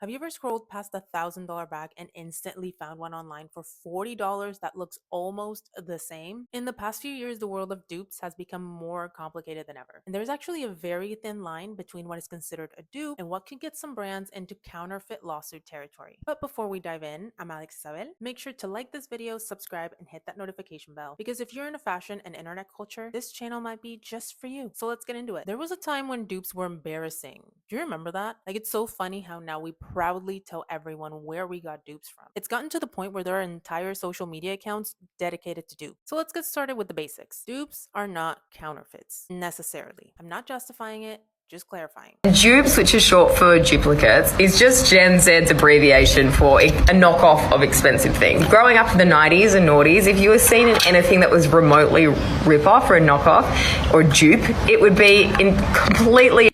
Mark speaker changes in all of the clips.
Speaker 1: Have you ever scrolled past a $1,000 bag and instantly found one online for $40 that looks almost the same? In the past few years, the world of dupes has become more complicated than ever. And there's actually a very thin line between what is considered a dupe and what could get some brands into counterfeit lawsuit territory. But before we dive in, I'm Isabel. Make sure to like this video, subscribe, and hit that notification bell. Because if you're into fashion and internet culture, this channel might be just for you. So let's get into it. There was a time when dupes were embarrassing. Do you remember that? Like, it's so funny how now we proudly tell everyone where we got dupes from. It's gotten to the point where there are entire social media accounts dedicated to dupes. So let's get started with the basics. Dupes are not counterfeits necessarily. I'm not justifying it, just clarifying.
Speaker 2: Dupes, which is short for duplicates, is just Gen Z's abbreviation for a knockoff of expensive things. Growing up in the 90s and noughties, if you were seen in anything that was remotely rip-off or a knockoff or dupe, it would be in completely...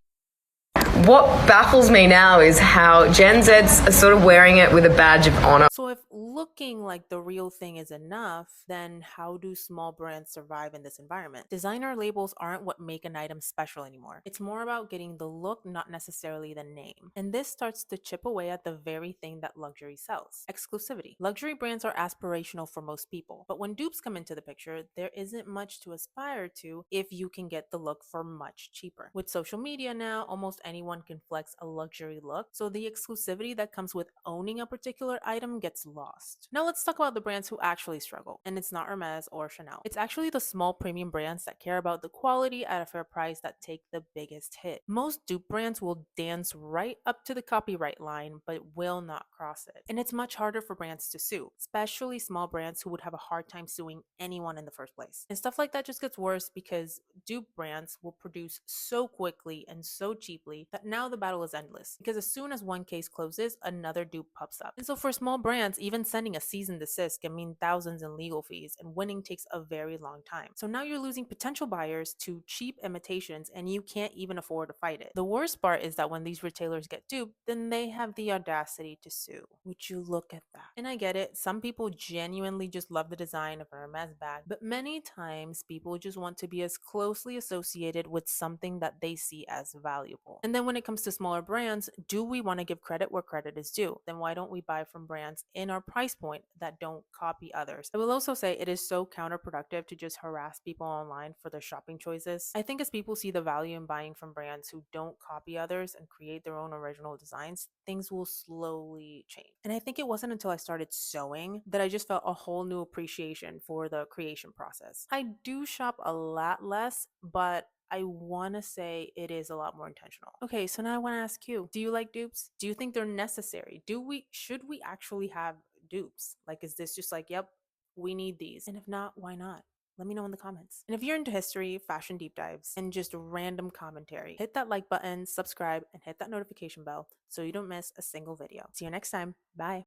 Speaker 2: What baffles me now is how Gen Z's are sort of wearing it with a badge of honor.
Speaker 1: So if looking like the real thing is enough, then how do small brands survive in this environment? Designer labels aren't what make an item special anymore. It's more about getting the look, not necessarily the name. And this starts to chip away at the very thing that luxury sells: exclusivity. Luxury brands are aspirational for most people, but when dupes come into the picture, there isn't much to aspire to if you can get the look for much cheaper. With social media now, almost anyone can flex a luxury look, so the exclusivity that comes with owning a particular item gets lost. Now let's talk about the brands who actually struggle, and it's not Hermes or Chanel. It's actually the small premium brands that care about the quality at a fair price that take the biggest hit. Most dupe brands will dance right up to the copyright line but will not cross it. And it's much harder for brands to sue, especially small brands who would have a hard time suing anyone in the first place. And stuff like that just gets worse because dupe brands will produce so quickly and so cheaply that now the battle is endless, because as soon as one case closes, another dupe pops up. And so for small brands, even sending a cease and desist can mean thousands in legal fees, and winning takes a very long time. So now you're losing potential buyers to cheap imitations, and you can't even afford to fight it. The worst part is that when these retailers get duped, then they have the audacity to sue. Would you look at that? And I get it, some people genuinely just love the design of a Hermes bag, but many times people just want to be as closely associated with something that they see as valuable. And then when it comes to smaller brands, do we want to give credit where credit is due? Then why don't we buy from brands in our price point that don't copy others? I will also say it is so counterproductive to just harass people online for their shopping choices. I think as people see the value in buying from brands who don't copy others and create their own original designs, things will slowly change. And I think it wasn't until I started sewing that I just felt a whole new appreciation for the creation process. I do shop a lot less, but I want to say it is a lot more intentional. Okay, so now I want to ask you, do you like dupes? Do you think they're necessary? Should we actually have dupes? Like, is this just like, yep, we need these? And if not, why not? Let me know in the comments. And if you're into history, fashion deep dives, and just random commentary, hit that like button, subscribe, and hit that notification bell so you don't miss a single video. See you next time. Bye.